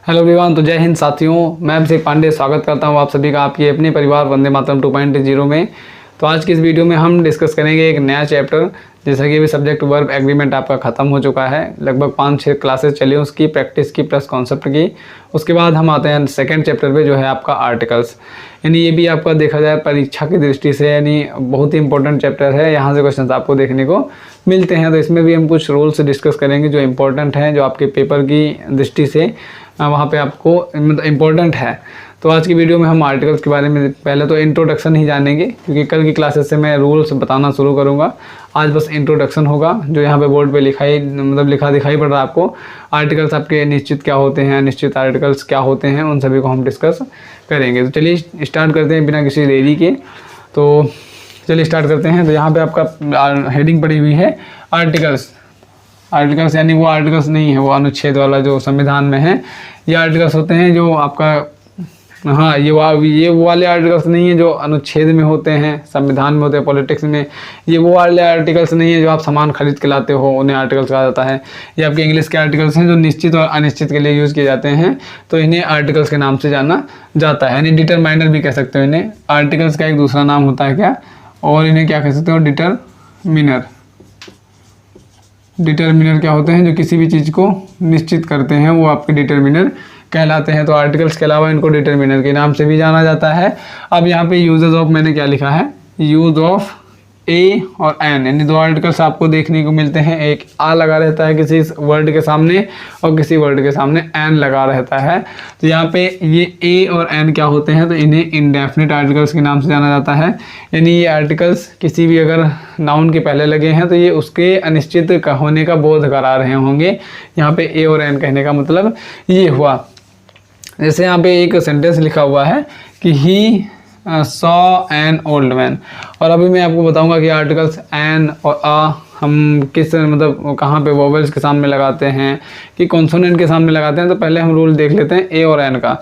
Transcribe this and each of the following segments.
Hello everyone, तो जय हिंद साथियों। मैं अभिषेक पांडे स्वागत करता हूं आप सभी का आपकी अपने परिवार वंदे मातरम 2.0 में। तो आज की इस वीडियो में हम डिस्कस करेंगे एक नया चैप्टर। जैसा कि अभी सब्जेक्ट वर्ब एग्रीमेंट आपका ख़त्म हो चुका है, लगभग 5-6 क्लासेस चली उसकी प्रैक्टिस की प्लस कॉन्सेप्ट की। उसके बाद हम आते हैं सेकंड चैप्टर पे, जो है आपका आर्टिकल्स। यानी ये भी आपका देखा जाए परीक्षा की दृष्टि से यानी बहुत ही इंपॉर्टेंट चैप्टर है। यहाँ से क्वेश्चन आपको देखने को मिलते हैं। तो इसमें भी हम कुछ रूल्स डिस्कस करेंगे जो इंपॉर्टेंट हैं, जो आपके पेपर की दृष्टि से वहाँ पे आपको मतलब इम्पोर्टेंट है। तो आज की वीडियो में हम आर्टिकल्स के बारे में पहले तो इंट्रोडक्शन ही जानेंगे, क्योंकि कल की क्लासेस से मैं रूल्स बताना शुरू करूँगा। आज बस इंट्रोडक्शन होगा, जो यहाँ पे बोर्ड पे लिखा दिखाई पड़ रहा है आपको। आर्टिकल्स आपके निश्चित क्या होते हैं, अनिश्चित आर्टिकल्स क्या होते हैं, उन सभी को हम डिस्कस करेंगे। तो चलिए स्टार्ट करते हैं बिना किसी देरी के। तो चलिए स्टार्ट करते हैं। तो यहाँ पर आपका हेडिंग पड़ी हुई है आर्टिकल्स। आर्टिकल्स यानी वो आर्टिकल्स नहीं है वो अनुच्छेद वाला जो संविधान में है। ये आर्टिकल्स होते हैं जो आपका ये वो वाले आर्टिकल्स नहीं है जो अनुच्छेद में होते हैं, संविधान में होते हैं, पॉलिटिक्स में। ये वो वाले आर्टिकल्स नहीं है जो आप सामान खरीद के लाते हो, उन्हें आर्टिकल्स कहा जाता है। ये आपके इंग्लिश के आर्टिकल्स हैं जो निश्चित और अनिश्चित के लिए यूज़ किए जाते हैं, तो इन्हें आर्टिकल्स के नाम से जाना जाता है। यानी डिटरमाइनर भी कह सकते हो इन्हें। आर्टिकल्स का एक दूसरा नाम होता है क्या, और इन्हें क्या कह सकते हो, डिटरमिनर। डिटरमिनर क्या होते हैं, जो किसी भी चीज़ को निश्चित करते हैं, वो आपके डिटरमिनर कहलाते हैं। तो आर्टिकल्स के अलावा इनको डिटरमिनर के नाम से भी जाना जाता है। अब यहाँ पे यूजेस ऑफ मैंने क्या लिखा है, यूज ऑफ ए और एन, यानी दो आर्टिकल्स आपको देखने को मिलते हैं। एक आ लगा रहता है किसी वर्ड के सामने और किसी वर्ड के सामने एन लगा रहता है। तो यहाँ पे ये ए और एन क्या होते हैं, तो इन्हें इंडेफिनिट आर्टिकल्स के नाम से जाना जाता है। यानी ये आर्टिकल्स किसी भी अगर नाउन के पहले लगे हैं तो ये उसके अनिश्चित होने का बोध करा रहे होंगे। यहाँ पे ए और एन कहने का मतलब ये हुआ। जैसे यहाँ पे एक सेंटेंस लिखा हुआ है कि he saw an old man, और अभी मैं आपको बताऊंगा कि आर्टिकल्स एन और आ हम किस मतलब कहाँ पे वोवेल्स के सामने लगाते हैं कि कॉन्सोनेंट के सामने लगाते हैं। तो पहले हम रूल देख लेते हैं ए और एन का।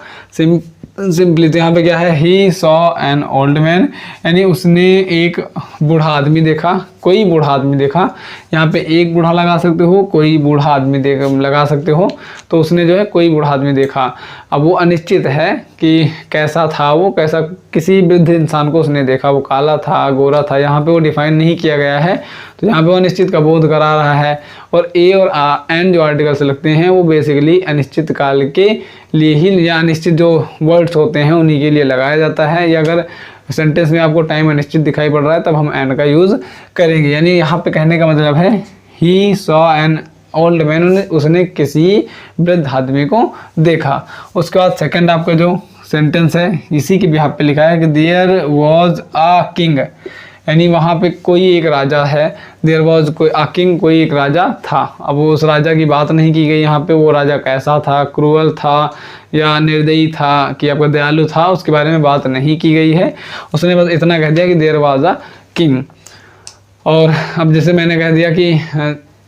सिंपली तो यहाँ पे क्या है, he saw an old man, यानी उसने एक बूढ़ा आदमी देखा, कोई बूढ़ा आदमी देखा। यहाँ पे एक बूढ़ा लगा सकते हो, कोई बूढ़ा आदमी लगा सकते हो। तो उसने जो है कोई बूढ़ा आदमी देखा। अब वो अनिश्चित है कि कैसा था वो, कैसा किसी वृद्ध इंसान को उसने देखा, वो काला था, गोरा था, यहाँ पे वो डिफाइन नहीं किया गया है। तो यहाँ पे वो अनिश्चित का बोध करा रहा है। और ए और एन जो आर्टिकल्स लगते हैं वो बेसिकली अनिश्चित काल के लिए ही, या अनिश्चित जो वर्ड्स होते हैं उन्हीं के लिए लगाया जाता है। या अगर सेंटेंस में आपको टाइम अनिश्चित दिखाई पड़ रहा है तब हम एन का यूज़ करेंगे। यानी यहाँ पे कहने का मतलब है he saw an old man, उसने किसी वृद्ध आदमी को देखा। उसके बाद सेकंड आपका जो सेंटेंस है इसी के बिहाफ पे लिखा है कि देयर वॉज अ किंग, यानी वहाँ पे कोई एक राजा है। देयर वॉज कोई अ किंग, कोई एक राजा था। अब वो उस राजा की बात नहीं की गई यहाँ पे, वो राजा कैसा था, क्रूअल था या निर्दयी था कि आपका दयालु था, उसके बारे में बात नहीं की गई है। उसने बस इतना कह दिया कि देयर वॉज अ किंग। और अब जैसे मैंने कह दिया कि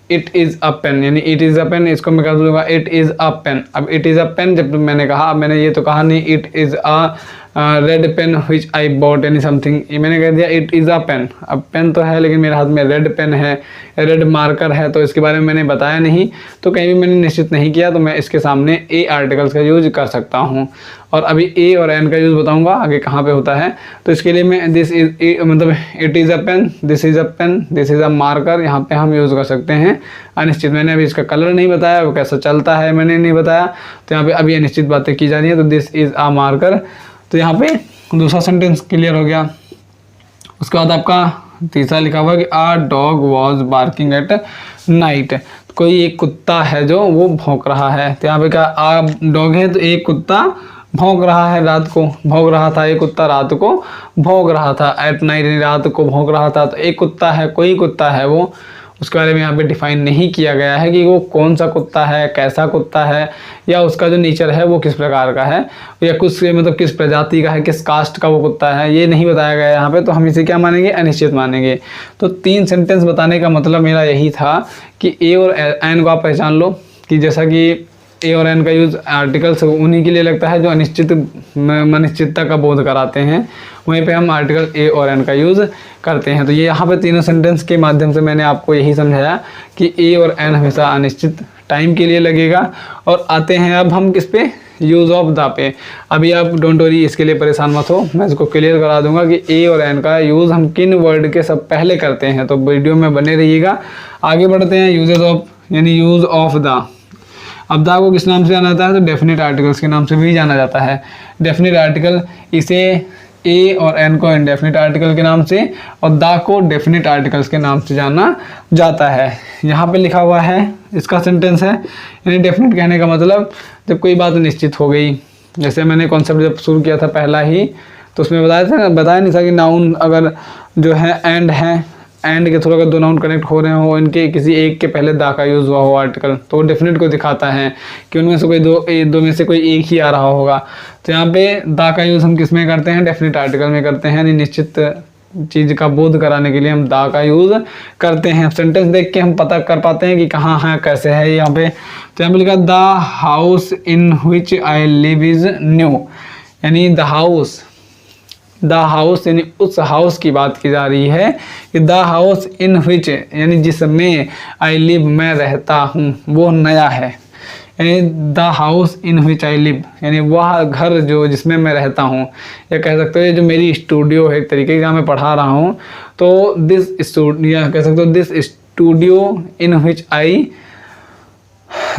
इट इज़ अ पेन, यानी इट इज़ अ पेन, इसको मैं कर दूंगा इट इज़ अ पेन। अब इट इज़ अ पेन जब मैंने कहा, अब मैंने ये तो कहा नहीं it is a red pen which I bought यानी समथिंग, ये मैंने कह दिया इट इज़ अ पेन। अब पेन तो है लेकिन मेरे हाथ में रेड पेन है, रेड मार्कर है, तो इसके बारे में मैंने बताया नहीं, तो कहीं भी मैंने निश्चित नहीं किया, तो मैं इसके सामने ए आर्टिकल्स का यूज कर सकता हूँ। और अभी ए और एन का यूज़ बताऊँगा आगे कहाँ पे होता है। तो इसके लिए मैं दिस इज मतलब it is a pen, this is a pen, this is a marker, यहाँ पे हम यूज़ कर सकते हैं अनिश्चित। मैंने अभी इसका कलर नहीं बताया, वो कैसा चलता है मैंने नहीं बताया, तो यहाँ पे अभी अनिश्चित बातें की जा रही है। तो दिस इज़ अ मार्कर। तो यहाँ पे दूसरा सेंटेंस क्लियर हो गया। उसके बाद आपका तीसरा लिखा हुआ कि a dog was barking at night, कोई एक कुत्ता है जो वो भौंक रहा है। तो यहाँ पे क्या आ डॉग है, तो एक कुत्ता भौंक रहा है, रात को भौंक रहा था, एक कुत्ता रात को भौंक रहा था, एट नाइट रात को भौंक रहा था। तो एक कुत्ता है, कोई कुत्ता है वो, उसके बारे में यहाँ पे डिफाइन नहीं किया गया है कि वो कौन सा कुत्ता है, कैसा कुत्ता है, या उसका जो नेचर है वो किस प्रकार का है, या कुछ मतलब किस प्रजाति का है, किस कास्ट का वो कुत्ता है, ये नहीं बताया गया है यहाँ पे। तो हम इसे क्या मानेंगे, अनिश्चित मानेंगे। तो 3 सेंटेंस बताने का मतलब मेरा यही था कि ए और एन को आप पहचान लो, कि जैसा कि ए और एन का यूज़ आर्टिकल्स उन्हीं के लिए लगता है जो अनिश्चितता का बोध कराते हैं, वहीं पे हम आर्टिकल ए और एन का यूज़ करते हैं। तो ये यहाँ पे तीनों सेंटेंस के माध्यम से मैंने आपको यही समझाया कि ए और एन हमेशा अनिश्चित टाइम के लिए लगेगा। और आते हैं अब हम किस पे, यूज़ ऑफ द पे। अभी आप डोंट वरी, इसके लिए परेशान मत हो, मैं इसको क्लियर करा दूंगा कि ए और एन का यूज़ हम किन वर्ड के सब पहले करते हैं। तो वीडियो में बने रहिएगा। आगे बढ़ते हैं। यूजेज ऑफ यानी यूज़ ऑफ द। अब दा को किस नाम से जाना जाता है? तो डेफिनेट आर्टिकल्स के नाम से भी जाना जाता है। डेफिनेट आर्टिकल, इसे ए और एन को इंडेफिनिट आर्टिकल के नाम से और दा को डेफिनेट आर्टिकल्स के नाम से जाना जाता है। यहाँ पे लिखा हुआ है, इसका सेंटेंस है, यानी डेफिनेट कहने का मतलब जब कोई बात निश्चित हो गई। जैसे मैंने कॉन्सेप्ट जब शुरू किया था पहला ही, तो उसमें बताया नहीं था कि नाउन अगर जो है एंड के थ्रू अगर दो नाउन कनेक्ट हो रहे हो, इनके किसी एक के पहले दा का यूज़ हुआ हो आर्टिकल, तो वो डेफिनेट को दिखाता है कि उनमें से कोई दो में से कोई एक ही आ रहा होगा। तो यहाँ पे दा का यूज़ हम किस में करते हैं? डेफिनेट आर्टिकल में करते हैं, यानी निश्चित चीज़ का बोध कराने के लिए हम दा का यूज़ करते हैं। सेंटेंस देख के हम पता कर पाते हैं कि कहाँ है, कैसे है यहाँ पे। तो यहाँ पे लिखा the house in which I live is new, यानी द हाउस यानी उस हाउस की बात की जा रही है कि द हाउस इन विच यानी जिसमें आई लिव मैं रहता हूँ वो नया है। यानी the house in which I live यानी वह घर जो जिसमें मैं रहता हूँ, या कह सकते हो ये जो मेरी स्टूडियो है एक तरीके का, मैं पढ़ा रहा हूँ, तो दिस स्टूडियो, या कह सकते हो this studio in which I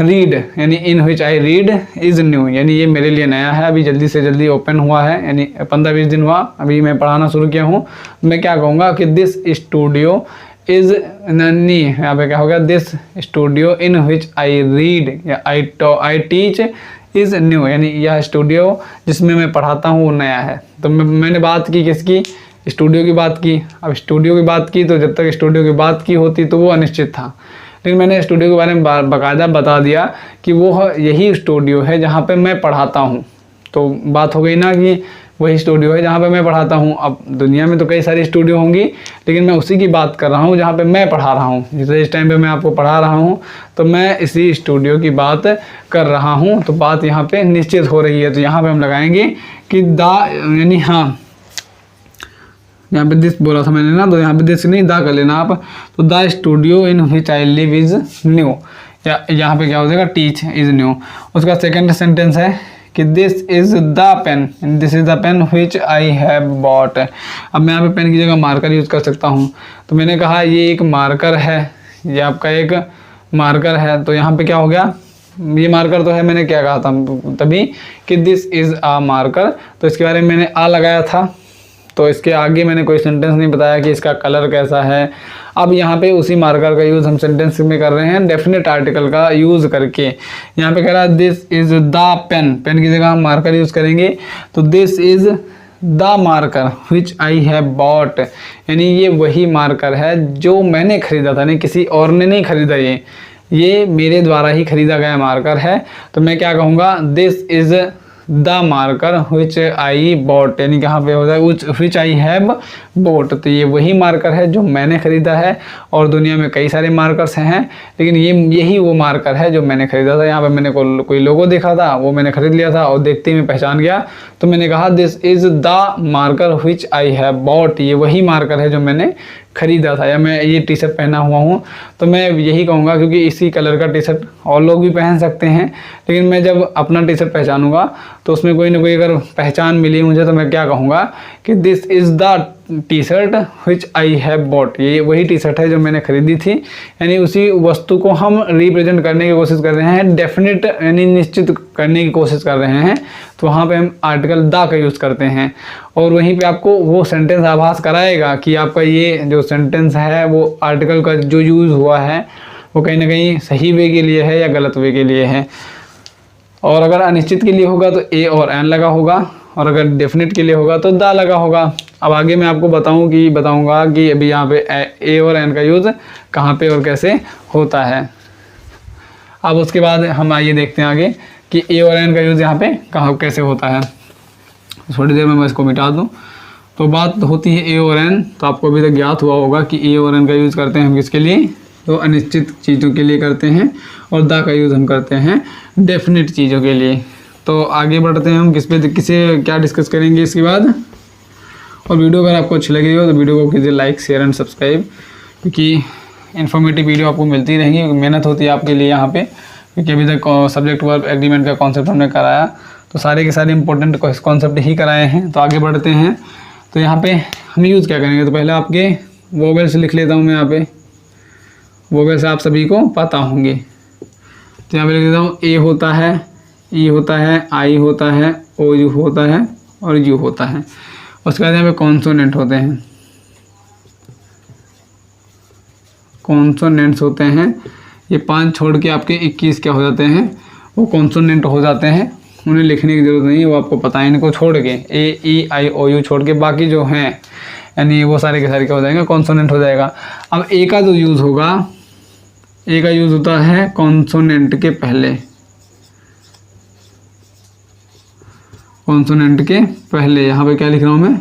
read यानी इन which I read is new, यानी ये मेरे लिए नया है, अभी जल्दी से जल्दी ओपन हुआ है, यानी 15-20 दिन हुआ, अभी मैं पढ़ाना शुरू किया हूँ। मैं क्या कहूँगा कि दिस स्टूडियो इज़ नी, यहाँ पे क्या हो गया? This studio in which I read या आई टीच इज़ न्यू, यानी यह स्टूडियो जिसमें मैं पढ़ाता हूँ वो नया है। तो मैंने बात की किसकी? स्टूडियो की बात की। अब स्टूडियो की बात की तो जब तक स्टूडियो की बात की होती तो वो अनिश्चित था, लेकिन मैंने स्टूडियो के बारे में बाकायदा बता दिया कि वो यही स्टूडियो है जहाँ पे मैं पढ़ाता हूँ। तो बात हो गई ना कि वही स्टूडियो है जहाँ पे मैं पढ़ाता हूँ। अब दुनिया में तो कई सारी स्टूडियो होंगी, लेकिन मैं उसी की बात कर रहा हूँ जहाँ पे मैं पढ़ा रहा हूँ। जैसे इस टाइम पे मैं आपको पढ़ा रहा हूँ तो मैं इसी स्टूडियो की बात कर रहा हूँ, तो बात यहाँ पे निश्चित हो रही है। तो यहाँ पर हम लगाएंगे कि दा, यानी हाँ, यहाँ पे दिस बोला था मैंने ना, तो यहाँ पे दिस नहीं दा कर लेना आप। तो the studio in which I live is new, या यहाँ पे क्या हो जाएगा? Teach is new. उसका सेकंड सेंटेंस है कि this is the pen, this is the pen which I have bought. अब मैं यहाँ पे पेन की जगह मार्कर यूज़ कर सकता हूँ। तो मैंने कहा ये एक मार्कर है, ये आपका एक मार्कर है, तो यहाँ पे क्या हो गया? ये मार्कर तो है, मैंने क्या कहा था तभी कि दिस इज़ आ मार्कर, तो इसके बारे में मैंने आ लगाया था। तो इसके आगे मैंने कोई सेंटेंस नहीं बताया कि इसका कलर कैसा है। अब यहाँ पे उसी मार्कर का यूज़ हम सेंटेंस में कर रहे हैं डेफिनेट आर्टिकल का यूज़ करके। यहाँ पे कह रहा है this is the pen, pen की जगह हम मार्कर यूज़ करेंगे। तो this is the marker which I have bought, यानी ये वही मार्कर है जो मैंने ख़रीदा था, नहीं किसी और ने नहीं ख़रीदा, ये मेरे द्वारा ही ख़रीदा गया मार्कर है। तो मैं क्या कहूँगा? This is the marker which I bought, यानी कहाँ पे हो जाए? विच आई हैव बॉट, तो ये वही मार्कर है जो मैंने ख़रीदा है। और दुनिया में कई सारे मार्कर्स हैं, लेकिन यही वो मार्कर है जो मैंने ख़रीदा था। यहाँ पे मैंने कोई लोगो देखा था, वो मैंने ख़रीद लिया था और देखते ही मैं पहचान गया, तो मैंने कहा this is the marker which I have bot, ये वही मार्कर है जो मैंने ख़रीदा था। या मैं ये टी शर्ट पहना हुआ हूँ तो मैं यही कहूँगा, क्योंकि इसी कलर का टी शर्ट और लोग भी पहन सकते हैं, लेकिन मैं जब अपना टी शर्ट पहचानूंगा तो उसमें कोई ना कोई अगर पहचान मिली मुझे, तो मैं क्या कहूँगा कि this is the T shirt which I have bot, ये वही टी शर्ट है जो मैंने ख़रीदी थी। यानी उसी वस्तु को हम रिप्रेजेंट करने की कोशिश कर रहे हैं, डेफिनेट यानी निश्चित करने की कोशिश कर रहे हैं, तो वहाँ पे हम आर्टिकल द का यूज़ करते हैं। और वहीं पे आपको वो सेंटेंस आभास कराएगा कि आपका ये जो सेंटेंस है वो आर्टिकल का जो यूज़ हुआ है वो कहीं ना कहीं सही वे के लिए है या गलत वे के लिए है। और अगर अनिश्चित के लिए होगा तो ए और एन लगा होगा, और अगर डेफिनेट के लिए होगा तो द लगा होगा। अब आगे मैं आपको बताऊंगा कि अभी यहाँ पे ए और एन का यूज़ कहाँ पे और कैसे होता है। अब उसके बाद हम आइए देखते हैं आगे कि ए और एन का यूज़ यहाँ पे कहाँ कैसे होता है। थोड़ी देर में मैं इसको मिटा दूँ। तो बात होती है ए और एन, तो आपको अभी तक ज्ञात हुआ होगा कि ए और एन का यूज़ करते हैं हम किसके लिए? तो अनिश्चित चीज़ों के लिए करते हैं, और द का यूज़ हम करते हैं डेफिनेट चीज़ों के लिए। तो आगे बढ़ते हैं हम किसे क्या डिस्कस करेंगे इसके बाद। और वीडियो अगर आपको अच्छी लगी हो तो वीडियो को कीजिए लाइक, शेयर एंड सब्सक्राइब, क्योंकि इन्फॉर्मेटिव वीडियो आपको मिलती रहेंगी। मेहनत होती है आपके लिए यहाँ पे क्योंकि अभी तक सब्जेक्ट वर्ब एग्रीमेंट का कॉन्सेप्ट हमने कराया, तो सारे के सारे इंपॉर्टेंट कॉन्सेप्ट ही कराए हैं। तो आगे बढ़ते हैं। तो यहाँ पे हम यूज़ क्या करेंगे, तो पहले आपके वोवेल्स लिख लेता हूँ मैं यहाँ पे। वोवेल्स आप सभी को पता होंगे, तो यहाँ पे लिख देता हूँ ए होता है, ई होता है, आई होता है, ओ यू होता है और यू होता है। उसके बाद यहाँ पे कॉन्सोनेंट होते हैं, कॉन्सोनेंट्स होते हैं। ये 5 छोड़ के आपके 21 क्या हो जाते हैं, वो कॉन्सोनेंट हो जाते हैं। उन्हें लिखने की ज़रूरत नहीं है, वो आपको पता है। इनको छोड़ के ए ई आई ओ यू छोड़ के बाकी जो हैं यानी वो सारे के सारे क्या हो जाएंगे, कॉन्सोनेंट हो जाएगा। अब ए का जो यूज़ होगा, ए का यूज़ होता है कॉन्सोनेंट के पहले, कॉन्सोनेंट के पहले। यहाँ पे क्या लिख रहा हूँ मैं,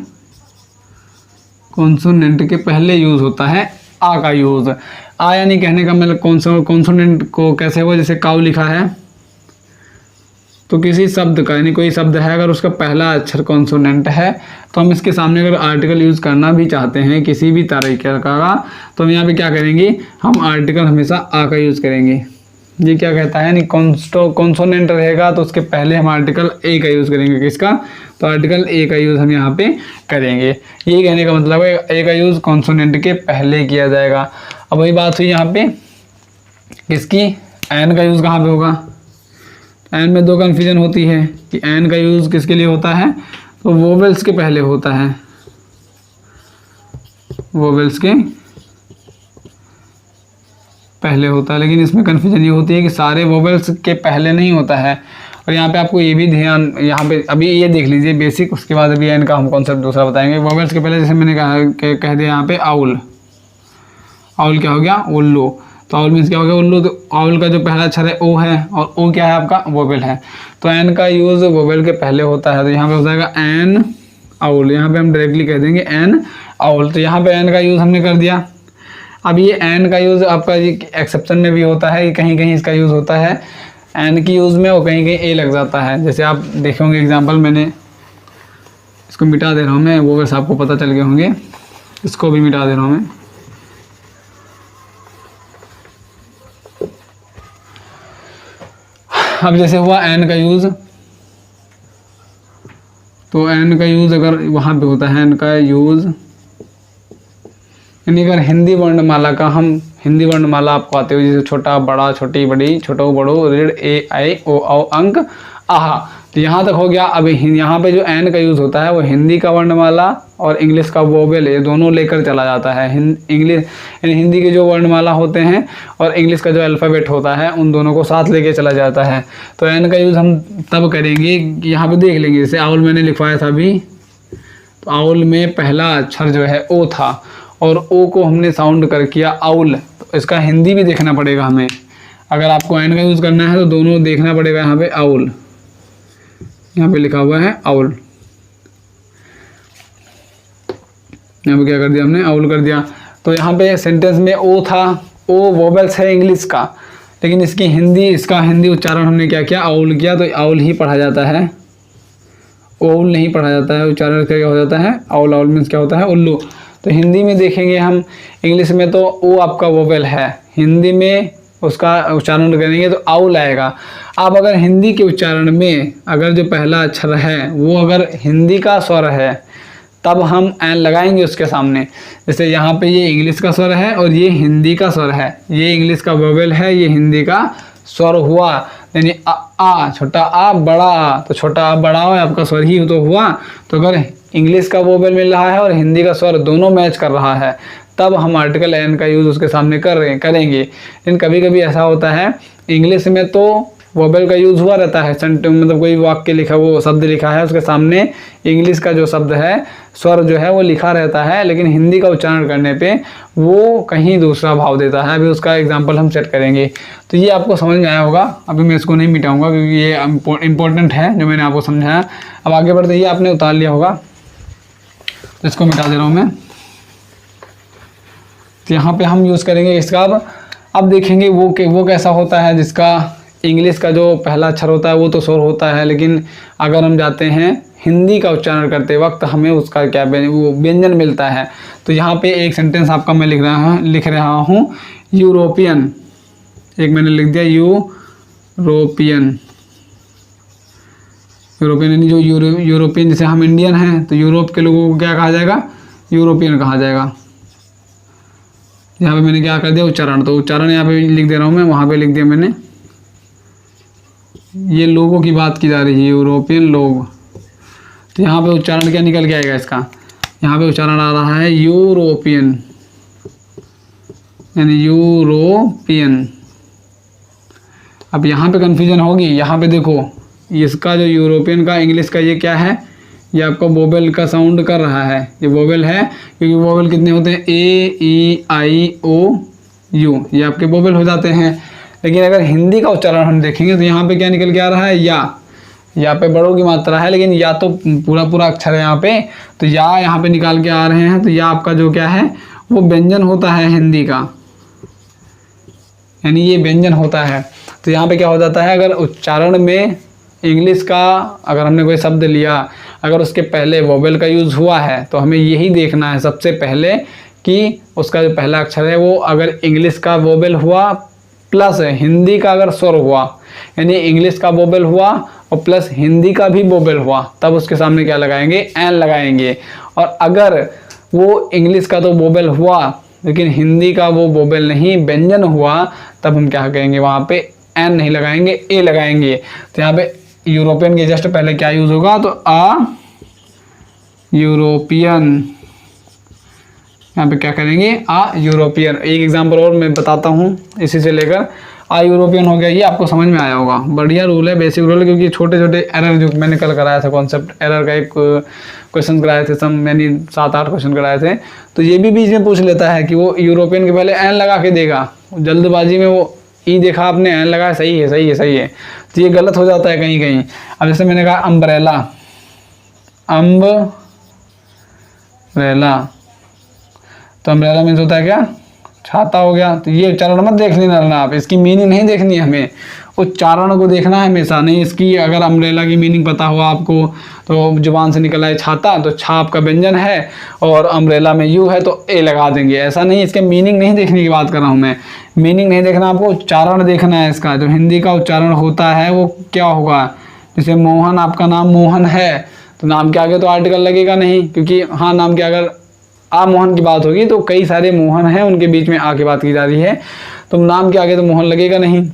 कॉन्सोनेंट के पहले यूज़ होता है आ का यूज़। आ यानी कहने का मतलब कॉन्सोनेंट को कैसे हुआ, जैसे काऊ लिखा है तो किसी शब्द का यानी कोई शब्द है अगर उसका पहला अक्षर कॉन्सोनेंट है तो हम इसके सामने अगर आर्टिकल यूज़ करना भी चाहते हैं किसी भी तरीके का, तो हम यहाँ पे क्या करेंगे, हम आर्टिकल हमेशा आ का यूज़ करेंगे। ये क्या कहता है, यानी कॉन्सोनेंट रहेगा तो उसके पहले हम आर्टिकल ए का यूज़ करेंगे। किसका, तो आर्टिकल ए का यूज़ हम यहाँ पे करेंगे। ये कहने का मतलब है ए का यूज़ कॉन्सोनेंट के पहले किया जाएगा। अब वही बात हुई यहाँ पे किसकी, एन का यूज़ कहाँ पे होगा। एन में 2 कन्फ्यूजन होती है कि एन का यूज़ किसके लिए होता है, तो वोवेल्स के पहले होता है, वोवेल्स के पहले होता है। लेकिन इसमें कन्फ्यूजन ये होती है कि सारे वोवेल्स के पहले नहीं होता है। और यहाँ पे आपको ये भी ध्यान, यहाँ पे अभी ये देख लीजिए बेसिक, उसके बाद अभी एन का हम कॉन्सेप्ट दूसरा बताएंगे। वोवेल्स के पहले जैसे मैंने कह दिया यहाँ पे आउल, आउल क्या हो गया, उल्लू। तो आउल मीन्स क्या हो गया, उल्लू। तो आउल का जो पहला अक्षर है ओ है और ओ क्या है आपका, वोवेल है। तो एन का यूज़ वोवेल के पहले होता है, तो यहाँ पे हो जाएगा एन आउल। यहाँ पे हम डायरेक्टली कह देंगे एन आउल। तो यहाँ पे एन का यूज़ हमने कर दिया। अब ये एन का यूज़ आपका एक्सेप्शन में भी होता है, कहीं कहीं इसका यूज़ होता है एन की यूज़ में और कहीं कहीं ए लग जाता है। जैसे आप देखेंगे एग्जांपल, मैंने इसको मिटा दे रहा हूँ मैं, वो बस आपको पता चल गए होंगे, इसको भी मिटा दे रहा हूँ मैं। अब जैसे हुआ एन का यूज़, तो एन का यूज़ अगर वहाँ पे होता है एन का यूज़, यानी अगर हिंदी वर्णमाला का, हम हिंदी वर्णमाला आपको आते हो जैसे छोटा बड़ा छोटी बड़ी छोटो बड़ो ऋण ए आई ओ औ अंक आहा, तो यहाँ तक हो गया। अब यहाँ पे जो एन का यूज़ होता है वो हिंदी का वर्णमाला और इंग्लिश का वोवेल, ये दोनों लेकर चला जाता है। इंग्लिश यानी हिंदी के जो वर्णमाला होते हैं और इंग्लिश का जो अल्फ़ाबेट होता है उन दोनों को साथ लेके चला जाता है। तो एन का यूज़ हम तब करेंगे, यहाँ पे देख लेंगे, जैसे आउल मैंने लिखवाया था अभी, तो आउल में पहला अक्षर जो है ओ था और ओ को हमने साउंड कर किया आउल, तो इसका हिंदी भी देखना पड़ेगा हमें। अगर आपको एन का यूज़ करना है तो दोनों देखना पड़ेगा। यहाँ पे आउल, यहाँ पे लिखा हुआ है आउल, यहाँ पे क्या कर दिया हमने, आउल कर दिया। तो यहाँ पे सेंटेंस में ओ था, ओ वोवेल्स है इंग्लिश का, लेकिन इसकी हिंदी, इसका हिंदी उच्चारण हमने क्या किया, आउल किया, तो आउल ही पढ़ा जाता है, ओउल नहीं पढ़ा जाता है। उच्चारण क्या हो जाता है, आउल। आउल मीन्स क्या होता है, उल्लू। तो हिंदी में देखेंगे हम, इंग्लिश में तो ओ आपका वोवेल है, हिंदी में उसका उच्चारण करेंगे तो आउल आएगा। आप अगर हिंदी के उच्चारण में अगर जो पहला अक्षर है वो अगर हिंदी का स्वर है तब हम एन लगाएंगे उसके सामने। जैसे यहाँ पे ये इंग्लिश का स्वर है और ये हिंदी का स्वर है, ये इंग्लिश का वोवेल है, ये हिंदी का स्वर हुआ, यानी आ छोटा आ बड़ा आ, तो छोटा आ बड़ा आ आपका स्वर ही तो हुआ। तो अगर इंग्लिश का वोवेल मिल रहा है और हिंदी का स्वर दोनों मैच कर रहा है तब हम आर्टिकल एन का यूज़ उसके सामने करेंगे। लेकिन कभी कभी ऐसा होता है इंग्लिश में तो वोवेल का यूज़ हुआ रहता है, मतलब कोई वाक्य लिखा, वो शब्द लिखा है, उसके सामने इंग्लिश का जो शब्द है, स्वर जो है वो लिखा रहता है, लेकिन हिंदी का उच्चारण करने पे वो कहीं दूसरा भाव देता है। अभी उसका एग्जांपल हम सेट करेंगे। तो ये आपको समझ में आया होगा। अभी मैं इसको नहीं मिटाऊंगा क्योंकि ये इम्पोर्टेंट है जो मैंने आपको समझाया। अब आगे बढ़ते ही आपने उतार लिया होगा, तो इसको मिटा दे रहा हूँ मैं। तो यहाँ पे हम यूज़ करेंगे इसका। अब देखेंगे वो कैसा होता है जिसका इंग्लिश का जो पहला अक्षर होता है वो तो स्वर होता है, लेकिन अगर हम जाते हैं हिंदी का उच्चारण करते वक्त हमें उसका क्या वो व्यंजन मिलता है। तो यहाँ पे एक सेंटेंस आपका मैं लिख रहा हूँ, यूरोपियन, एक मैंने लिख दिया यूरोपियन यानी जो यूरोपियन, जैसे हम इंडियन हैं तो यूरोप के लोगों को क्या कहा जाएगा, यूरोपियन कहा जाएगा। यहाँ पे मैंने क्या कर दिया, उच्चारण, तो उच्चारण यहाँ पे लिख दे रहा हूँ मैं, वहाँ पे लिख दिया मैंने। ये लोगों की बात की जा रही है, यूरोपियन लोग, तो यहाँ पे उच्चारण क्या निकल के आएगा इसका, यहाँ पे उच्चारण आ रहा है यूरोपियन, यानी यूरोपियन। अब यहाँ पे कन्फ्यूजन होगी, यहाँ पे देखो इसका जो यूरोपियन का इंग्लिश का ये क्या है, ये आपका वोवेल का साउंड कर रहा है, ये वोवेल है, क्योंकि वोवेल कितने होते हैं, ए ई आई ओ यू, ये आपके वोवेल हो जाते हैं। लेकिन अगर हिंदी का उच्चारण हम देखेंगे तो यहाँ पे क्या निकल के आ रहा है, या पे बड़ों की मात्रा है, लेकिन या तो पूरा अक्षर है यहाँ पे, तो या यहाँ पे निकाल के आ रहे हैं, तो या आपका जो क्या है वो व्यंजन होता है हिंदी का, यानी ये व्यंजन होता है। तो यहाँ पे क्या हो जाता है, अगर उच्चारण में इंग्लिश का अगर हमने कोई शब्द लिया, अगर उसके पहले वोवेल का यूज़ हुआ है तो हमें यही देखना है सबसे पहले कि उसका जो पहला अक्षर है वो अगर इंग्लिश का वोवेल हुआ प्लस हिंदी का अगर स्वर हुआ, यानी इंग्लिश का वोवेल हुआ और प्लस हिंदी का भी वोवेल हुआ, तब उसके सामने क्या लगाएंगे, एन लगाएंगे। और अगर वो इंग्लिश का तो वोवेल हुआ लेकिन हिंदी का वो वोवेल नहीं, व्यंजन हुआ, तब हम क्या कहेंगे, वहाँ पे एन नहीं लगाएंगे, ए लगाएंगे। तो यहाँ पे यूरोपियन के जस्ट पहले क्या यूज़ होगा, तो आ यूरोपियन, यहाँ पे क्या करेंगे, आ यूरोपियन। एक एग्जांपल और मैं बताता हूँ इसी से लेकर, आ यूरोपियन हो गया, ये आपको समझ में आया होगा, बढ़िया रूल है, बेसिक रूल है, क्योंकि छोटे छोटे एरर जो मैंने कल कराया था, कॉन्सेप्ट एरर का एक क्वेश्चन कराए थे, सब मैंने 7-8 क्वेश्चन कराए थे, तो ये भी बीच में पूछ लेता है कि वो यूरोपियन के पहले एन लगा के देगा, जल्दबाजी में वो ई देखा आपने, एन लगाया, सही है, तो ये गलत हो जाता है कहीं कहीं। अब जैसे मैंने कहा अम्ब्रेला, तो अम्ब्रेला मीन्स होता है क्या, छाता हो गया। तो ये उच्चारण मत देख लेना आप, इसकी मीनिंग नहीं देखनी है हमें, उच्चारण को देखना है हमेशा। नहीं इसकी अगर अम्ब्रेला की मीनिंग पता हुआ आपको, तो जुबान से निकला है छाता, तो छाप का व्यंजन है और अम्ब्रेला में यू है तो ए लगा देंगे, ऐसा नहीं, इसके मीनिंग नहीं देखने की बात कर रहा हूँ मैं, मीनिंग नहीं देखना आपको, उच्चारण देखना है इसका, जो हिंदी का उच्चारण होता है वो क्या होगा। जैसे मोहन, आपका नाम मोहन है, तो नाम के आगे तो आर्टिकल लगेगा नहीं, क्योंकि हाँ नाम के अगर आ मोहन की बात होगी तो कई सारे मोहन हैं, उनके बीच में आ की बात की जा रही है, तो नाम के आगे तो मोहन लगेगा नहीं।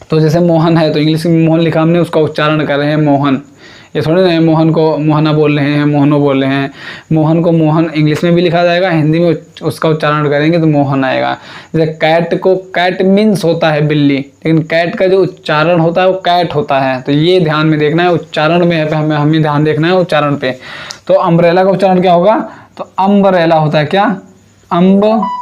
तो जैसे मोहन है तो इंग्लिश में मोहन लिखा हमने, उसका उच्चारण कर रहे हैं मोहन, ये थोड़े ना मोहन को मोहना बोल रहे हैं, मोहनो बोल रहे हैं। मोहन को मोहन इंग्लिश में भी लिखा जाएगा, हिंदी में उसका उच्चारण करेंगे तो मोहन आएगा। जैसे कैट को, कैट मीन्स होता है बिल्ली, लेकिन कैट का जो उच्चारण होता है वो कैट होता है, तो ये ध्यान में देखना है, उच्चारण में हमें ध्यान देखना है उच्चारण पे। तो अम्ब्रेला का उच्चारण क्या होगा, तो अम्ब्रेला होता है क्या, अम्ब्रेला,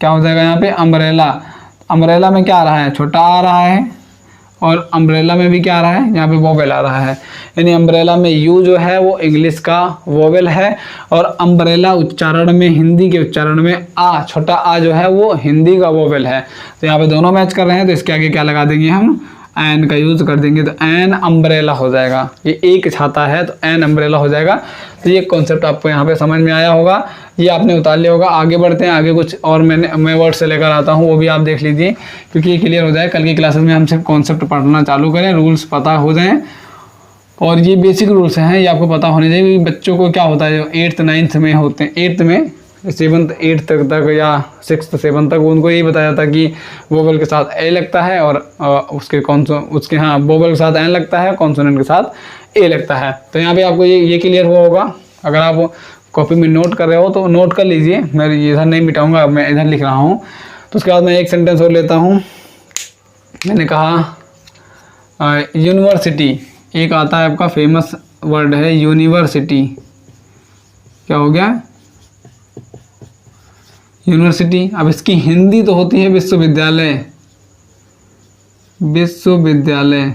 क्या हो जाएगा यहाँ पे, अम्ब्रेला। अम्ब्रेला में क्या आ रहा है, छोटा आ रहा है, और अम्ब्रेला में भी क्या आ रहा है, यहाँ पे वोवेल आ रहा है, यानी अम्ब्रेला में यू जो है वो इंग्लिश का वोवेल है, और अम्ब्रेला उच्चारण में, हिंदी के उच्चारण में आ, छोटा आ जो है वो हिंदी का वोवेल है। तो यहाँ पे दोनों मैच कर रहे हैं, तो इसके आगे क्या लगा देंगे हम, एन का यूज़ कर देंगे, तो एन अम्ब्रेला हो जाएगा, ये एक छाता है तो एन अम्ब्रेला हो जाएगा। तो ये कॉन्सेप्ट आपको यहाँ पे समझ में आया होगा, ये आपने उतार लिया होगा। आगे बढ़ते हैं, आगे कुछ और मैं वर्ड से लेकर आता हूँ, वो भी आप देख लीजिए, क्योंकि ये क्लियर हो जाए, कल की क्लासेस में हम सिर्फ कॉन्सेप्ट पढ़ना चालू करें, रूल्स पता हो जाएँ, और ये बेसिक रूल्स हैं, ये आपको पता होने चाहिए। बच्चों को क्या होता है, जो 8th 9th में होते हैं, 8th में 7th 8th तक या 6th 7th तक, उनको यही बताया था कि वोवेल के साथ ए लगता है, और उसके हाँ वोवेल के साथ एन लगता है, कॉन्सोनेंट के साथ ए लगता है। तो यहाँ पे आपको ये क्लियर हुआ होगा। अगर आप कॉपी में नोट कर रहे हो तो नोट कर लीजिए, मैं इधर नहीं मिटाऊंगा, मैं इधर लिख रहा हूँ। तो उसके बाद मैं एक सेंटेंस और लेता हूँ। मैंने कहा यूनिवर्सिटी, एक आता है आपका फेमस वर्ड है यूनिवर्सिटी, क्या हो गया, यूनिवर्सिटी। अब इसकी हिंदी तो होती है विश्वविद्यालय, विश्वविद्यालय,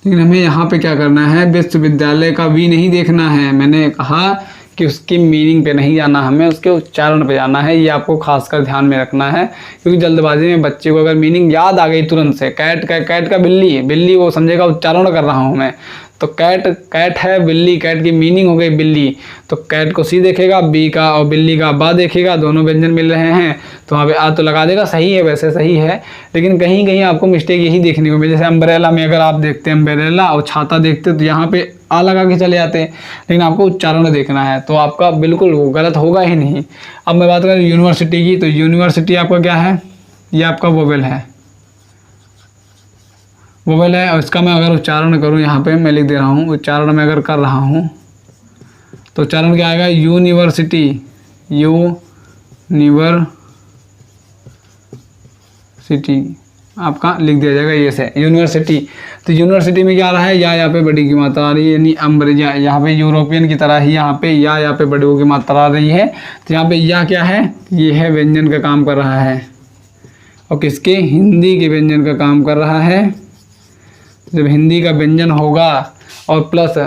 लेकिन हमें यहाँ पे क्या करना है, विश्वविद्यालय का भी नहीं देखना है। मैंने कहा कि उसकी मीनिंग पे नहीं जाना, हमें उसके उच्चारण पे जाना है, ये आपको खासकर ध्यान में रखना है, क्योंकि जल्दबाजी में बच्चे को अगर मीनिंग याद आ गई तुरंत से, कैट का बिल्ली, वो समझेगा उच्चारण कर रहा हूँ मैं, तो कैट है बिल्ली, कैट की मीनिंग हो गई बिल्ली, तो कैट को सी देखेगा, बी का और बिल्ली का बा देखेगा, दोनों व्यंजन मिल रहे हैं तो वहाँ पे आ तो लगा देगा। सही है, वैसे सही है, लेकिन कहीं कहीं आपको मिस्टेक यही देखने को मिले। जैसे अम्ब्रेला में अगर आप देखते हैं अम्ब्रेला और छाता देखते तो यहाँ पे आ लगा के चले जाते हैं, लेकिन आपको उच्चारण देखना है, तो आपका बिल्कुल वो गलत होगा ही नहीं। अब मैं बात करूँ यूनिवर्सिटी की, तो यूनिवर्सिटी आपका क्या है, ये आपका वोवेल है, वोवेल है। और इसका मैं अगर उच्चारण करूँ, यहाँ पे मैं लिख दे रहा हूँ, उच्चारण में अगर कर रहा हूँ तो उच्चारण क्या आएगा, यूनिवर्सिटी, यूनिवर्सिटी आपका लिख दिया जाएगा ये से यूनिवर्सिटी। तो यूनिवर्सिटी में क्या आ रहा है, या यहाँ पे बड़ी की मात्रा आ रही है, यानी अम्ब्रेला, यहाँ पे यूरोपियन की तरह ही यहाँ पे या यहाँ पे बड़ी की मात्रा आ रही है। तो यहाँ पे या क्या है, ये है व्यंजन का काम कर रहा है, और किसके, हिंदी के व्यंजन का काम कर रहा है। जब हिंदी का व्यंजन होगा और प्लस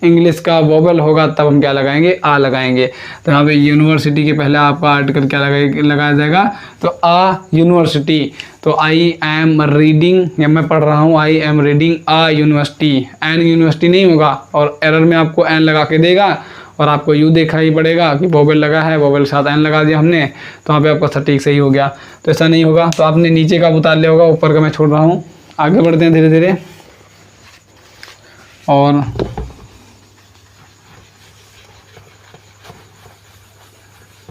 इंग्लिश का वोवेल होगा तब हम क्या लगाएंगे, आ लगाएंगे। तो यहाँ पे यूनिवर्सिटी के पहले आपका आर्टिकल क्या लगाया जाएगा, तो आ यूनिवर्सिटी। तो आई एम रीडिंग, या मैं पढ़ रहा हूँ, I am reading a university, an university नहीं होगा, और एरर में आपको एन लगा के देगा और आपको यू देखा ही पड़ेगा कि वोवेल लगा है, वोवेल के साथ एन लगा दिया हमने, तो वहाँ पे आपका सटीक सही हो गया। तो ऐसा नहीं होगा, तो आपने नीचे का उतार लिया होगा, ऊपर का मैं छोड़ रहा हूँ। आगे बढ़ते हैं धीरे धीरे। और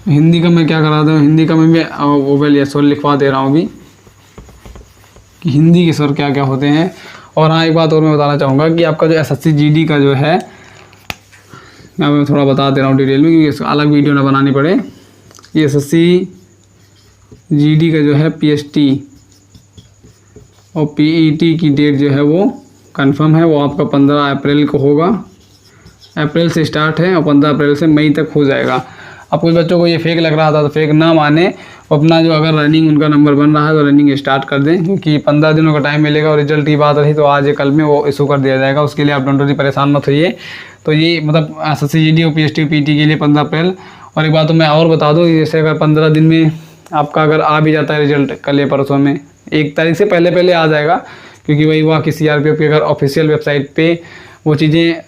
हिंदी का मैं क्या करा दूँ, हिंदी का मैं वोवेल या स्वर लिखवा दे रहा हूँ अभी कि हिंदी के स्वर क्या क्या होते हैं। और हाँ, एक बात और मैं बताना चाहूँगा कि आपका जो एसएससी जीडी का जो है, मैं थोड़ा बता दे रहा हूँ डिटेल में, क्योंकि इसका अलग वीडियो ना बनानी पड़े। ये एसएससी जीडी का जो है पीएसटी और पीईटी की डेट जो है वो कंफर्म है, वो आपका 15 अप्रैल को होगा। अप्रैल से स्टार्ट है और 15 अप्रैल से मई तक हो जाएगा। अब कुछ बच्चों को ये फेक लग रहा था तो फेक ना माने, अपना जो अगर रनिंग उनका नंबर बन रहा है तो रनिंग स्टार्ट कर दें, क्योंकि 15 दिनों का टाइम मिलेगा और रिजल्ट की बात रही तो आज या कल में वो इशू कर दिया जाएगा। उसके लिए आप डोंट वरी, परेशान मत होइए। तो ये मतलब एसएससी जीडी और पीएसटी पीटी के लिए 15 अप्रैल। और एक बात तो मैं और बता दूँ, जैसे अगर 15 दिन में आपका अगर आ भी जाता है रिजल्ट कल या परसों में, 1 तारीख से पहले आ जाएगा, क्योंकि वही हुआ कि सीआरपीएफ की अगर ऑफिशियल वेबसाइट पे वो चीज़ें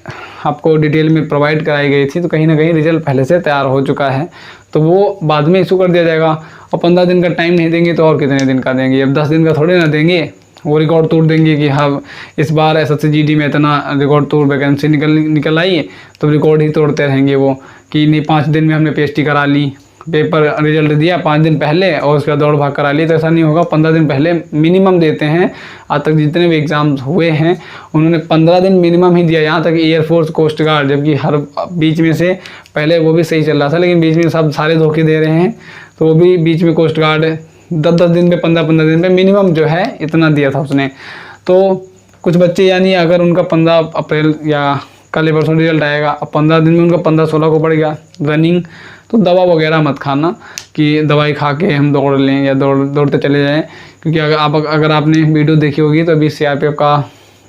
आपको डिटेल में प्रोवाइड कराई गई थी, तो कहीं ना कहीं रिजल्ट पहले से तैयार हो चुका है, तो वो बाद में इशू कर दिया जाएगा। और 15 दिन का टाइम नहीं देंगे तो और कितने दिन का देंगे, अब 10 दिन का थोड़े ना देंगे। वो रिकॉर्ड तोड़ देंगे कि हाँ इस बार एसएससी जीडी में इतना रिकॉर्ड तोड़ वैकेंसी निकल आई, तो रिकॉर्ड ही तोड़ते रहेंगे वो कि नहीं 5 दिन में हमने पीएचडी करा ली, पेपर रिजल्ट दिया 5 दिन पहले और उसका दौड़ भाग करा ली। तो ऐसा नहीं होगा, 15 दिन पहले मिनिमम देते हैं। आज तक जितने भी एग्ज़ाम्स हुए हैं उन्होंने 15 दिन मिनिमम ही दिया, यहाँ तक एयरफोर्स, कोस्ट गार्ड, जबकि हर बीच में से पहले वो भी सही चल रहा था, लेकिन बीच में सब सारे धोखे दे रहे हैं। तो वो भी बीच में कोस्ट गार्ड 10-10 दिन पे, 15-15 दिन पे मिनिमम जो है इतना दिया था उसने। तो कुछ बच्चे यानी अगर उनका 15 अप्रैल या कल परसों रिजल्ट आएगा, अब 15 दिन में उनका 15-16 को पड़ गया रनिंग, तो दवा वगैरह मत खाना कि दवाई खा के हम दौड़ लें या दौड़ते चले जाएं। क्योंकि अगर आपने वीडियो देखी होगी तो अभी सीआरपीएफ का,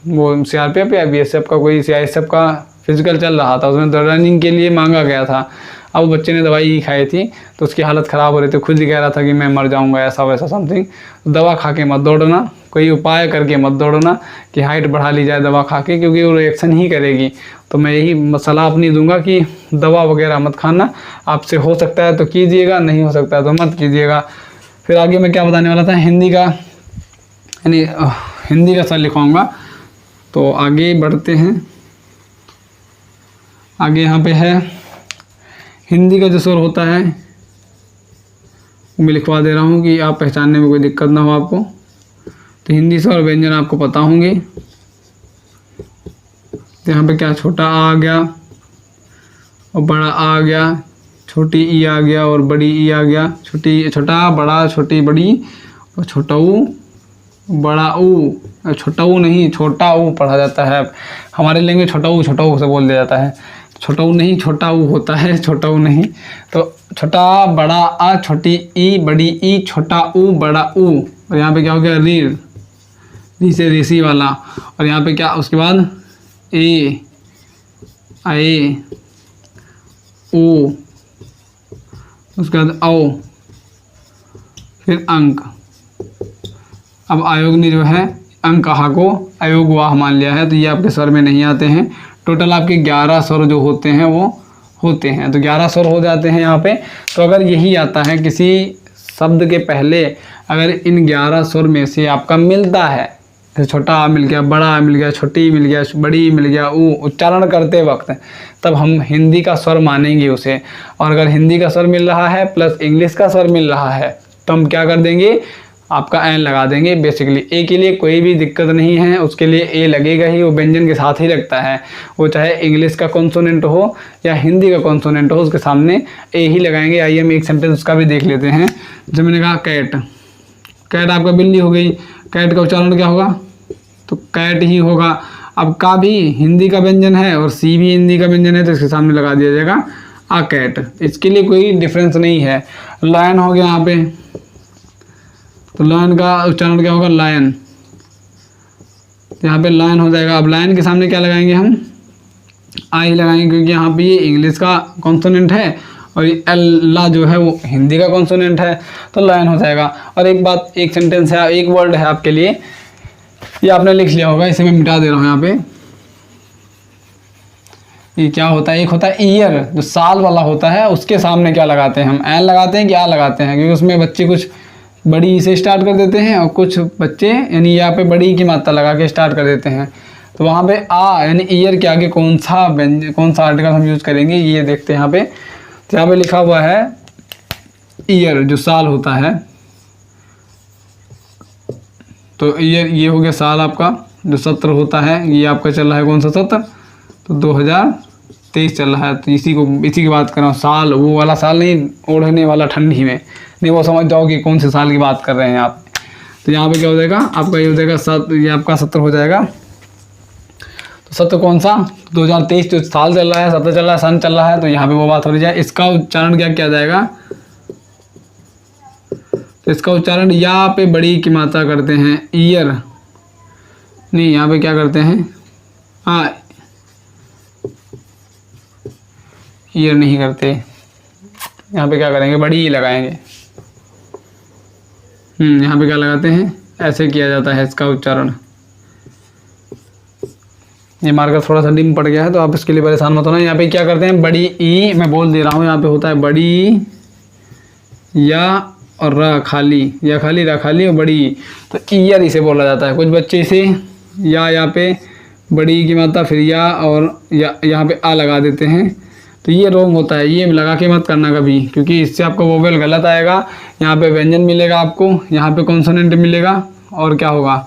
वो सीआरपीएफ या बीएसएफ का, कोई सीआईएसएफ का फिजिकल चल रहा था, उसमें रनिंग के लिए मांगा गया था। अब बच्चे ने दवाई ही खाई थी तो उसकी हालत ख़राब हो रही थी, खुद ही कह रहा था कि मैं मर जाऊंगा, ऐसा वैसा समथिंग। दवा खा के मत दौड़ना, कोई उपाय करके मत दौड़ना कि हाइट बढ़ा ली जाए दवा खा के, क्योंकि वो रिएक्शन ही करेगी। तो मैं यही सलाह अपनी दूंगा कि दवा वगैरह मत खाना, आपसे हो सकता है तो कीजिएगा, नहीं हो सकता है तो मत कीजिएगा। फिर आगे मैं क्या बताने वाला था, हिंदी का, यानी हिंदी का सर लिखवाऊँगा। तो आगे बढ़ते हैं। आगे यहाँ पे है हिंदी का जो स्वर होता है वो मैं लिखवा दे रहा हूँ कि आप पहचानने में कोई दिक्कत ना हो आपको। तो हिंदी स्वर व्यंजन आपको पता होंगे। तो यहाँ पे क्या, छोटा आ गया और बड़ा आ गया, छोटी ई आ गया और बड़ी ई आ गया, छोटा बड़ा, छोटी बड़ी और छोटा ऊ बड़ा ऊ, छोटा ऊ नहीं छोटा ऊ पढ़ा जाता है। हमारे लैंग्वेज छोटा ऊ से बोल दिया जाता है, छोटा ऊ नहीं छोटा ऊ होता है, छोटा ऊ नहीं। तो छोटा बड़ा आ, छोटी ई बड़ी ई, छोटा ऊ बड़ा ऊ। और यहाँ पे क्या हो गया, री से ऋषि वाला। और यहाँ पे क्या, उसके बाद ए आए ओ, उसके बाद औ, फिर अंक। अब आयोगनी जो है अंकहा को अयोग वाह मान लिया है, तो ये आपके स्वर में नहीं आते हैं। टोटल आपके 11 स्वर जो होते हैं वो होते हैं, तो 11 स्वर हो जाते हैं यहाँ पे। तो अगर यही आता है किसी शब्द के पहले अगर इन 11 स्वर में से आपका मिलता है, जैसे छोटा आ मिल गया, बड़ा आ मिल गया, छोटी मिल गया, बड़ी मिल गया, उच्चारण करते वक्त, तब हम हिंदी का स्वर मानेंगे उसे। और अगर हिंदी का स्वर मिल रहा है प्लस इंग्लिश का स्वर मिल रहा है तो हम क्या कर देंगे, आपका एन लगा देंगे। बेसिकली ए के लिए कोई भी दिक्कत नहीं है, उसके लिए ए लगेगा ही, वो व्यंजन के साथ ही लगता है। वो चाहे इंग्लिश का कॉन्सोनेंट हो या हिंदी का कॉन्सोनेंट हो, उसके सामने ए ही लगाएंगे। आइए हम एक सेंटेंस उसका भी देख लेते हैं। जैसे मैंने कहा कैट, कैट आपका बिल्ली हो गई, कैट का उच्चारण क्या होगा, तो कैट ही होगा। अब का भी हिंदी का व्यंजन है और सी भी हिंदी का व्यंजन है, तो इसके सामने लगा दिया जाएगा आ कैट। इसके लिए कोई डिफरेंस नहीं है। लायन हो गया यहाँ पे, तो लायन का उच्चारण क्या होगा, लायन, यहाँ पे लायन हो जाएगा। अब लायन के सामने क्या लगाएंगे, हम आई लगाएंगे, क्योंकि यहाँ पे ये इंग्लिश का कॉन्सोनेंट है और ये अल्लाह जो है वो हिंदी का कॉन्सोनेंट है, तो लायन हो जाएगा। और एक बात, एक सेंटेंस है, एक वर्ड है आपके लिए, ये आपने लिख लिया होगा, इसे मैं मिटा दे रहा हूँ यहाँ पे। ये क्या होता है, एक होता है ईयर, जो साल वाला होता है, उसके सामने क्या लगाते हैं हम, एन लगाते हैं, क्या लगाते हैं, क्योंकि उसमें बच्चे कुछ बड़ी से स्टार्ट कर देते हैं और कुछ बच्चे यानी यहाँ पे बड़ी की मात्रा लगा के स्टार्ट कर देते हैं। तो वहाँ पे आ यानी ईयर के आगे कौन सा आर्टिकल हम यूज़ करेंगे, ये देखते हैं यहाँ पे। तो यहाँ पे लिखा हुआ है ईयर, जो साल होता है, तो ईयर ये हो गया साल आपका। जो सत्र होता है ये आपका चल रहा है कौन सा सत्र, तो 2023 चल रहा है, तो इसी की बात कर रहा हूँ। साल वो वाला साल नहीं, ओढ़ने वाला ठंडी में नहीं, वो समझ जाओ कि कौन से साल की बात कर रहे हैं आप। तो यहाँ पे क्या हो जाएगा आपका, ये हो जाएगा ये आपका सत्र हो जाएगा। तो सत्र कौन सा, 2023 जो साल चल रहा है, सत्र चल रहा है, सन चल रहा है, तो यहाँ पे वो बात हो रही है। इसका उच्चारण क्या किया जाएगा, तो इसका उच्चारण यहाँ पे बड़ी की मात्रा करते हैं, ईयर नहीं, यहाँ पे क्या करते हैं, हाँ ईयर नहीं करते, यहाँ पे क्या करेंगे, बड़ी ही लगाएंगे। यहाँ पे क्या लगाते हैं, ऐसे किया जाता है इसका उच्चारण। ये मार्कर थोड़ा सा डिम पड़ गया है, तो आप इसके लिए परेशान मत होना। यहाँ पे क्या करते हैं, बड़ी ई, मैं बोल दे रहा हूँ, यहाँ पे होता है बड़ी या और रा खाली, या खाली रा खाली और बड़ी, तो ईयर इसे बोला जाता है। कुछ बच्चे इसे या यहाँ पे बड़ी की मात्रा फिर या और या यहाँ पे आ लगा देते हैं, तो ये रॉन्ग होता है, ये लगा के मत करना कभी, क्योंकि इससे आपका वोवेल गलत आएगा। यहाँ पे व्यंजन मिलेगा आपको, यहाँ पे कॉन्सोनेंट मिलेगा, और क्या होगा,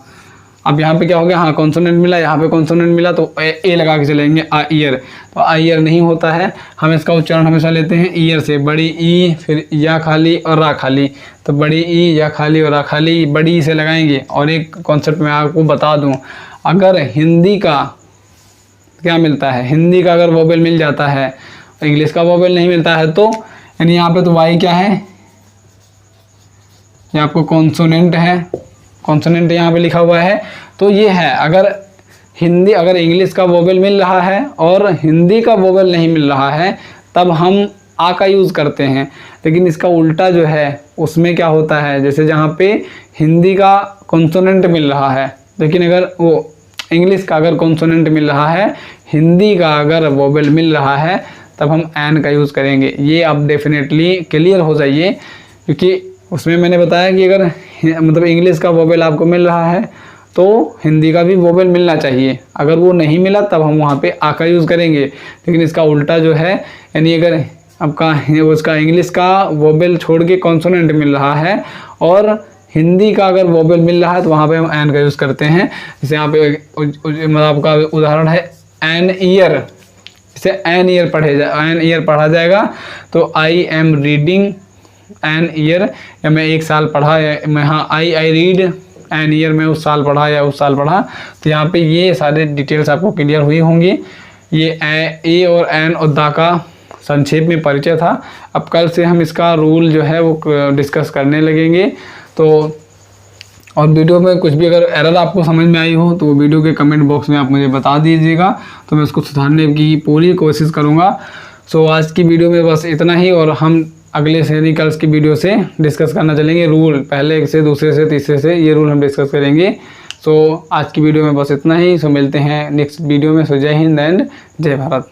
अब यहाँ पे क्या हो गया, हाँ कॉन्सोनेंट मिला, यहाँ पे कॉन्सोनेंट मिला, तो ए लगा के चलेंगे, आ ईयर, तो आ ईयर नहीं होता है। हम इसका उच्चारण हमेशा लेते हैं ईयर से, बड़ी ई फिर या खाली और रा खाली, तो बड़ी ई या खाली और रा खाली, बड़ी से लगाएंगे। और एक कॉन्सेप्ट मैं आपको बता दूँ, अगर हिंदी का क्या मिलता है, हिंदी का अगर वोवेल मिल जाता है, इंग्लिश का वोवेल नहीं मिलता है, तो यानी यहाँ पे तो वाई क्या है, ये आपको कॉन्सोनेंट है, कॉन्सोनेंट यहाँ पे लिखा हुआ है, तो ये है। अगर इंग्लिश का वोवेल मिल रहा है और हिंदी का वोवेल नहीं मिल रहा है, तब हम आ का यूज़ करते हैं। लेकिन इसका उल्टा जो है उसमें क्या होता है, जैसे जहाँ पे हिंदी का कॉन्सोनेंट मिल रहा है, लेकिन अगर वो इंग्लिश का अगर कॉन्सोनेंट मिल रहा है, हिंदी का अगर वोवेल मिल रहा है, तब हम एन का यूज़ करेंगे। ये आप डेफिनेटली क्लियर हो जाइए, क्योंकि उसमें मैंने बताया कि अगर मतलब इंग्लिश का वोवेल आपको मिल रहा है तो हिंदी का भी वोवेल मिलना चाहिए। अगर वो नहीं मिला तब हम वहाँ पे आ का यूज़ करेंगे। लेकिन इसका उल्टा जो है, यानी अगर आपका उसका इंग्लिश का वोवेल छोड़ के कॉन्सोनेंट मिल रहा है और हिंदी का अगर वोवेल मिल रहा है, तो वहाँ पे हम एन का यूज़ करते हैं। जैसे यहाँ पे मतलब आपका उदाहरण है एन ईयर, इसे एन ईयर पढ़ा जाएगा, तो आई एम रीडिंग एन ईयर, या मैं एक साल पढ़ा, या मैं हाँ आई रीड एन ईयर, मैं उस साल पढ़ा या उस साल पढ़ा। तो यहाँ पे ये सारे डिटेल्स आपको क्लियर हुई होंगी। ये ए और एन और दा का संक्षेप में परिचय था। अब कल से हम इसका रूल जो है वो डिस्कस करने लगेंगे। तो और वीडियो में कुछ भी अगर एरर आपको समझ में आई हो तो वो वीडियो के कमेंट बॉक्स में आप मुझे बता दीजिएगा, तो मैं उसको सुधारने की पूरी कोशिश करूँगा। सो आज की वीडियो में बस इतना ही, और हम अगले से यानी कल की वीडियो से डिस्कस करना चलेंगे रूल, पहले से, दूसरे से, तीसरे से, ये रूल हम डिस्कस करेंगे। सो आज की वीडियो में बस इतना ही। सो मिलते हैं नेक्स्ट वीडियो में। सो जय हिंद एंड जय भारत।